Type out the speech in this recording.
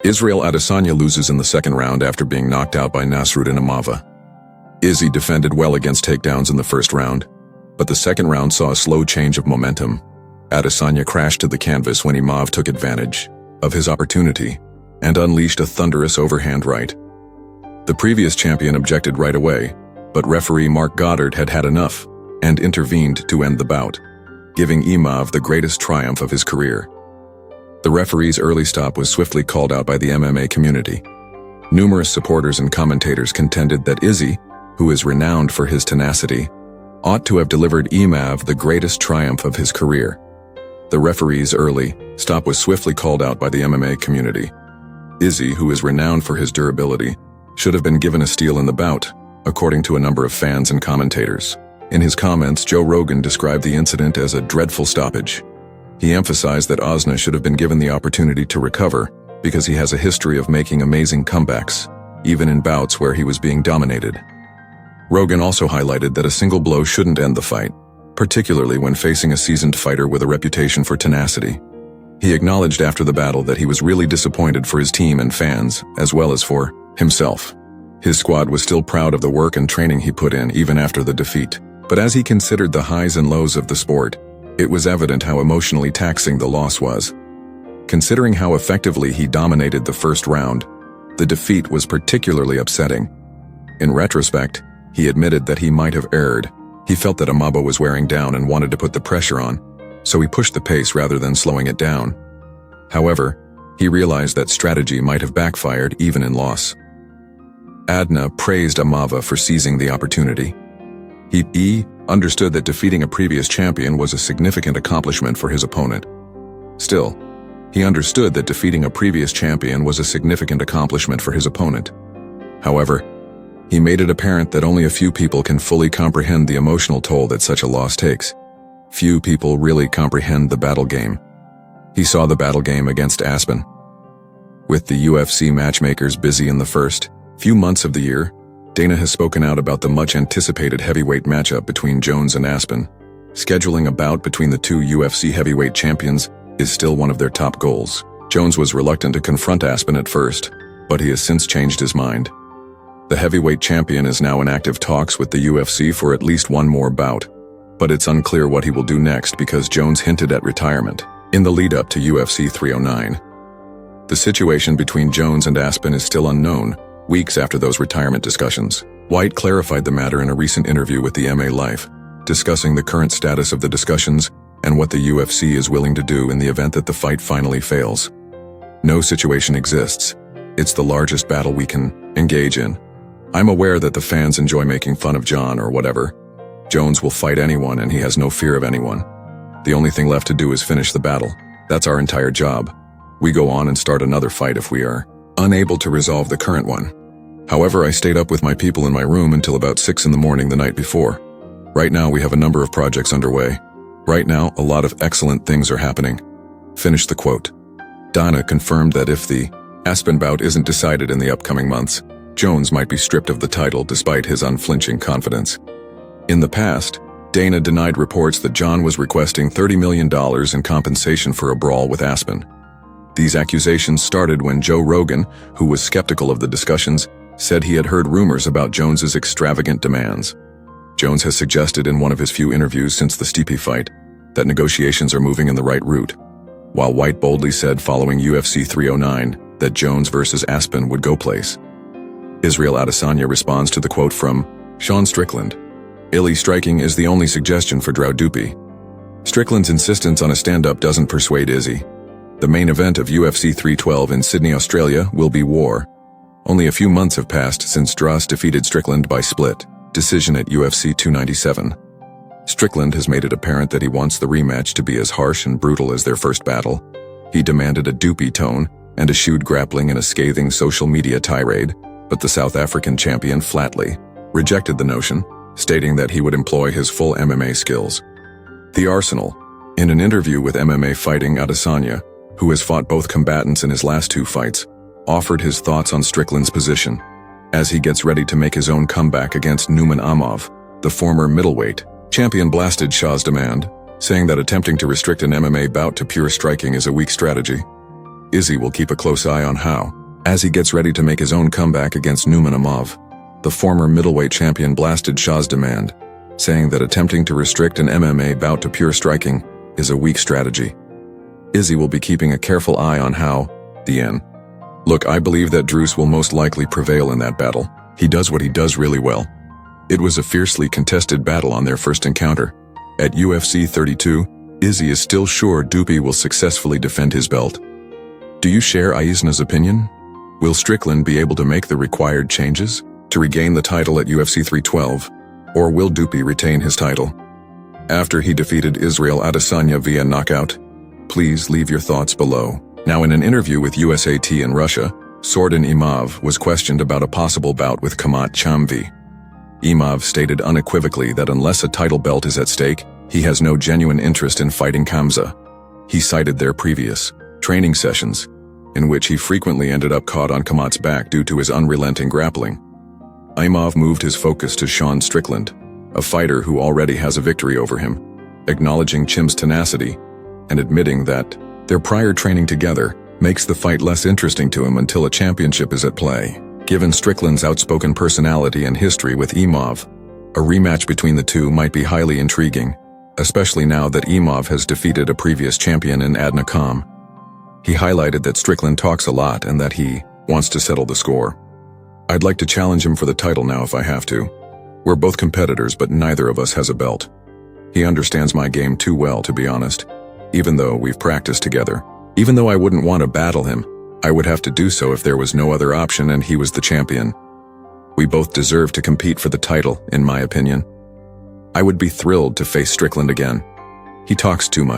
Israel Adesanya loses in the second round after being knocked out by Nassourdine Imavov. Izzy defended well against takedowns in the first round, but the second round saw a slow change of momentum. Adesanya crashed to the canvas when Imavov took advantage of his opportunity and unleashed a thunderous overhand right. The previous champion objected right away, but referee Mark Goddard had had enough and intervened to end the bout, giving Imavov the greatest triumph of his career. The referee's early stop was swiftly called out by the MMA community. Numerous supporters and commentators contended that Izzy, who is renowned for his tenacity, ought to have delivered Imavov the greatest triumph of his career. The referee's early stop was swiftly called out by the MMA community. Izzy, who is renowned for his durability, should have been given a steal in the bout, according to a number of fans and commentators. In his comments, Joe Rogan described the incident as a dreadful stoppage. He emphasized that Osna should have been given the opportunity to recover because he has a history of making amazing comebacks, even in bouts where he was being dominated. Rogan also highlighted that a single blow shouldn't end the fight, particularly when facing a seasoned fighter with a reputation for tenacity. He acknowledged after the battle that he was really disappointed for his team and fans, as well as for himself. His squad was still proud of the work and training he put in even after the defeat. But as he considered the highs and lows of the sport, it was evident how emotionally taxing the loss was. Considering how effectively he dominated the first round, the defeat was particularly upsetting. In retrospect, he admitted that he might have erred. He felt that Imavov was wearing down and wanted to put the pressure on, so he pushed the pace rather than slowing it down. However, he realized that strategy might have backfired even in loss. Adna praised Imavov for seizing the opportunity. He understood that defeating a previous champion was a significant accomplishment for his opponent. Still, he understood that defeating a previous champion was a significant accomplishment for his opponent. However, he made it apparent that only a few people can fully comprehend the emotional toll that such a loss takes. Few people really comprehend the battle game. He saw the battle game against Aspen. With the UFC matchmakers busy in the first few months of the year, Dana has spoken out about the much-anticipated heavyweight matchup between Jones and Aspen. Scheduling a bout between the two UFC heavyweight champions is still one of their top goals. Jones was reluctant to confront Aspen at first, but he has since changed his mind. The heavyweight champion is now in active talks with the UFC for at least one more bout, but it's unclear what he will do next because Jones hinted at retirement in the lead-up to UFC 309. The situation between Jones and Aspen is still unknown, weeks after those retirement discussions. White clarified the matter in a recent interview with the MA Life, discussing the current status of the discussions and what the UFC is willing to do in the event that the fight finally fails. No situation exists. It's the largest battle we can engage in. I'm aware that the fans enjoy making fun of Jon or whatever. Jones will fight anyone and he has no fear of anyone. The only thing left to do is finish the battle. That's our entire job. We go on and start another fight if we are unable to resolve the current one. However, I stayed up with my people in my room until about 6 in the morning the night before. Right now we have a number of projects underway. Right now, a lot of excellent things are happening. Finish the quote. Dana confirmed that if the Aspen bout isn't decided in the upcoming months, Jones might be stripped of the title despite his unflinching confidence. In the past, Dana denied reports that Jon was requesting $30 million in compensation for a brawl with Aspen. These accusations started when Joe Rogan, who was skeptical of the discussions, said he had heard rumors about Jones's extravagant demands. Jones has suggested in one of his few interviews since the Stipe fight that negotiations are moving in the right route, while White boldly said following UFC 309 that Jones versus Aspen would go place. Israel Adesanya responds to the quote from Sean Strickland. Illy striking is the only suggestion for Drew Dupi. Strickland's insistence on a stand-up doesn't persuade Izzy. The main event of UFC 312 in Sydney, Australia will be war. Only a few months have passed since Dross defeated Strickland by split decision at UFC 297. Strickland has made it apparent that he wants the rematch to be as harsh and brutal as their first battle. He demanded a Dupi tone and eschewed grappling in a scathing social media tirade, but the South African champion flatly rejected the notion, stating that he would employ his full MMA skills. The Arsenal, in an interview with MMA Fighting Adesanya, who has fought both combatants in his last two fights, offered his thoughts on Strickland's position as he gets ready to make his own comeback against Nassourdine Imavov. The former middleweight champion blasted Shah's demand, saying that attempting to restrict an MMA bout to pure striking is a weak strategy. Izzy will keep a close eye on how As he gets ready to make his own comeback against Imavov, the former middleweight champion blasted Shah's demand, saying that attempting to restrict an MMA bout to pure striking is a weak strategy. Izzy will be keeping a careful eye on how, the Look, I believe that Drews will most likely prevail in that battle. He does what he does really well. It was a fiercely contested battle on their first encounter. At UFC 32, Izzy is still sure Dupi will successfully defend his belt. Do you share Aisna's opinion? Will Strickland be able to make the required changes to regain the title at UFC 312, or will Dupi retain his title after he defeated Israel Adesanya via knockout? Please leave your thoughts below. Now, in an interview with USAT in Russia, Nassourdine Imavov was questioned about a possible bout with Khamzat Chimaev. Imavov stated unequivocally that unless a title belt is at stake, he has no genuine interest in fighting Khamzat. He cited their previous training sessions, in which he frequently ended up caught on Khamzat's back due to his unrelenting grappling. Imavov moved his focus to Sean Strickland, a fighter who already has a victory over him, acknowledging Chim's tenacity and admitting that their prior training together makes the fight less interesting to him until a championship is at play. Given Strickland's outspoken personality and history with Imavov, a rematch between the two might be highly intriguing, especially now that Imavov has defeated a previous champion in Adna Kham. He highlighted that Strickland talks a lot and that he wants to settle the score. I'd like to challenge him for the title now if I have to. We're both competitors, but neither of us has a belt. He understands my game too well, to be honest, even though we've practiced together. Even though I wouldn't want to battle him, I would have to do so if there was no other option and he was the champion. We both deserve to compete for the title, in my opinion. I would be thrilled to face Strickland again. He talks too much.